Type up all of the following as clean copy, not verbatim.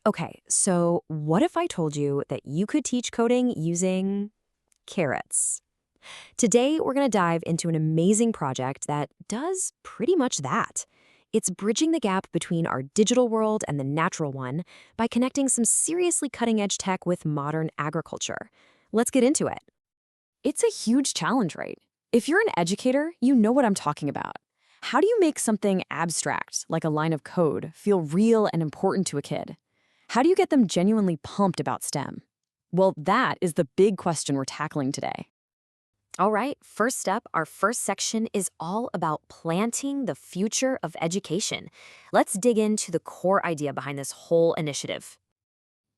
Okay, so what if I told you that you could teach coding using carrots? Today, we're going to dive into an amazing project that does pretty much that. It's bridging the gap between our digital world and the natural one by connecting some seriously cutting-edge tech with modern agriculture. Let's get into it. It's a huge challenge, right? If you're an educator, you know what I'm talking about. How do you make something abstract, like a line of code, feel real and important to a kid? How do you get them genuinely pumped about STEM? Well, that is the big question we're tackling today. All right, first step, our first section is all about planting the future of education. Let's dig into the core idea behind this whole initiative.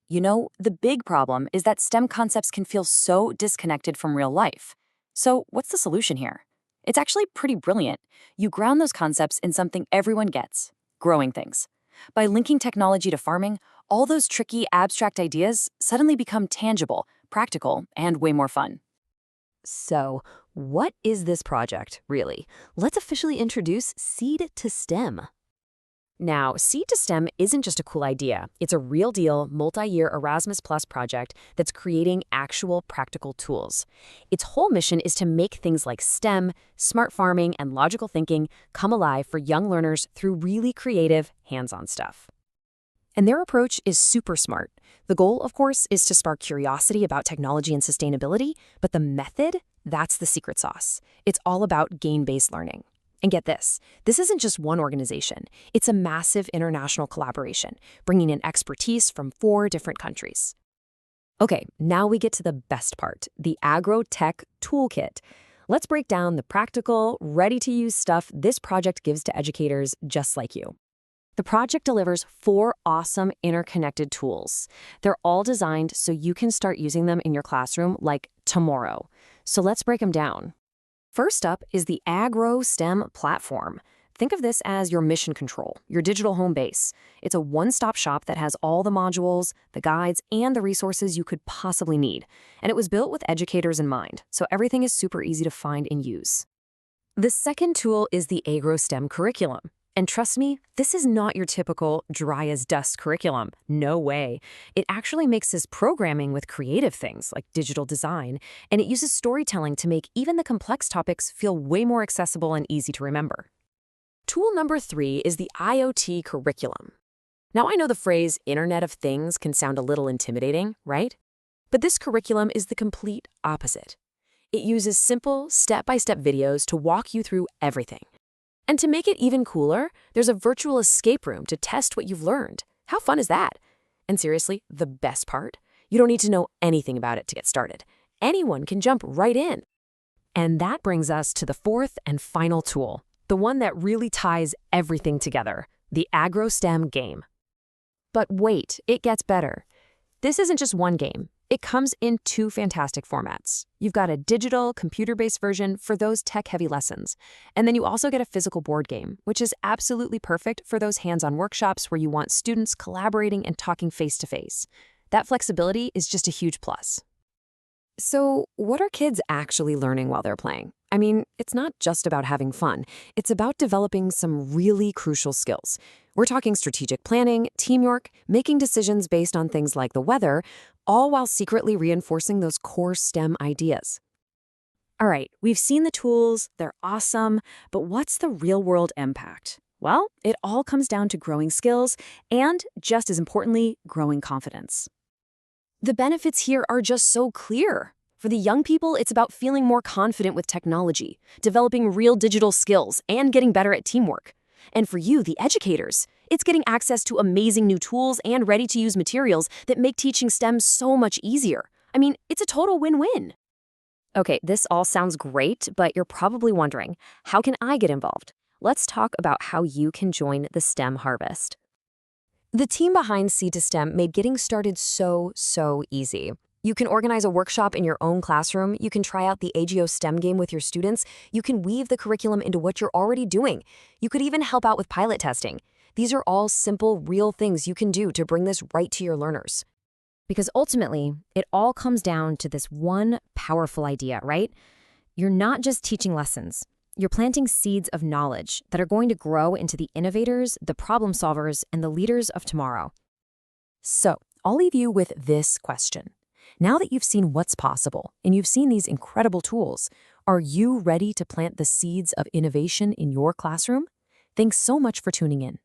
You know, the big problem is that STEM concepts can feel so disconnected from real life. So, what's the solution here? It's actually pretty brilliant. You ground those concepts in something everyone gets: growing things. By linking technology to farming, all those tricky, abstract ideas suddenly become tangible, practical, and way more fun. So, what is this project, really? Let's officially introduce SEED2STEM. Now, SEED2STEM isn't just a cool idea. It's a real deal, multi-year Erasmus Plus project that's creating actual practical tools. Its whole mission is to make things like STEM, smart farming, and logical thinking come alive for young learners through really creative, hands-on stuff. And their approach is super smart. The goal, of course, is to spark curiosity about technology and sustainability, but the method, that's the secret sauce. It's all about game-based learning. And get this isn't just one organization. It's a massive international collaboration, bringing in expertise from 4 different countries. Okay, now we get to the best part, the Agro-Tech Toolkit. Let's break down the practical, ready-to-use stuff this project gives to educators just like you. The project delivers 4 awesome interconnected tools. They're all designed so you can start using them in your classroom like tomorrow. So let's break them down. First up is the AGRO-STEM Platform. Think of this as your mission control, your digital home base. It's a one-stop shop that has all the modules, the guides, and the resources you could possibly need. And it was built with educators in mind, so everything is super easy to find and use. The second tool is the AGRO-STEM Curriculum. And trust me, this is not your typical dry-as-dust curriculum. No way. It actually mixes programming with creative things like digital design, and it uses storytelling to make even the complex topics feel way more accessible and easy to remember. Tool number 3 is the IoT Curriculum. Now, I know the phrase Internet of Things can sound a little intimidating, right? But this curriculum is the complete opposite. It uses simple, step-by-step videos to walk you through everything. And to make it even cooler, there's a virtual escape room to test what you've learned. How fun is that? And seriously, the best part? You don't need to know anything about it to get started. Anyone can jump right in. And that brings us to the 4th and final tool, the one that really ties everything together, the AGRO-STEM game. But wait, it gets better. This isn't just one game. It comes in 2 fantastic formats. You've got a digital, computer-based version for those tech-heavy lessons. And then you also get a physical board game, which is absolutely perfect for those hands-on workshops where you want students collaborating and talking face-to-face. That flexibility is just a huge plus. So, what are kids actually learning while they're playing? I mean, it's not just about having fun. It's about developing some really crucial skills. We're talking strategic planning, teamwork, making decisions based on things like the weather, all while secretly reinforcing those core STEM ideas. All right, we've seen the tools, they're awesome, but what's the real-world impact? Well, it all comes down to growing skills and, just as importantly, growing confidence. The benefits here are just so clear. For the young people, it's about feeling more confident with technology, developing real digital skills, and getting better at teamwork. And for you, the educators, it's getting access to amazing new tools and ready-to-use materials that make teaching STEM so much easier. I mean, it's a total win-win. Okay, this all sounds great, but you're probably wondering, how can I get involved? Let's talk about how you can join the STEM harvest. The team behind SEED2STEM made getting started so easy. You can organize a workshop in your own classroom, you can try out the AGO-STEM game with your students, you can weave the curriculum into what you're already doing. You could even help out with pilot testing. These are all simple, real things you can do to bring this right to your learners. Because ultimately, it all comes down to this one powerful idea, right? You're not just teaching lessons. You're planting seeds of knowledge that are going to grow into the innovators, the problem solvers, and the leaders of tomorrow. So, I'll leave you with this question. Now that you've seen what's possible and you've seen these incredible tools, are you ready to plant the seeds of innovation in your classroom? Thanks so much for tuning in.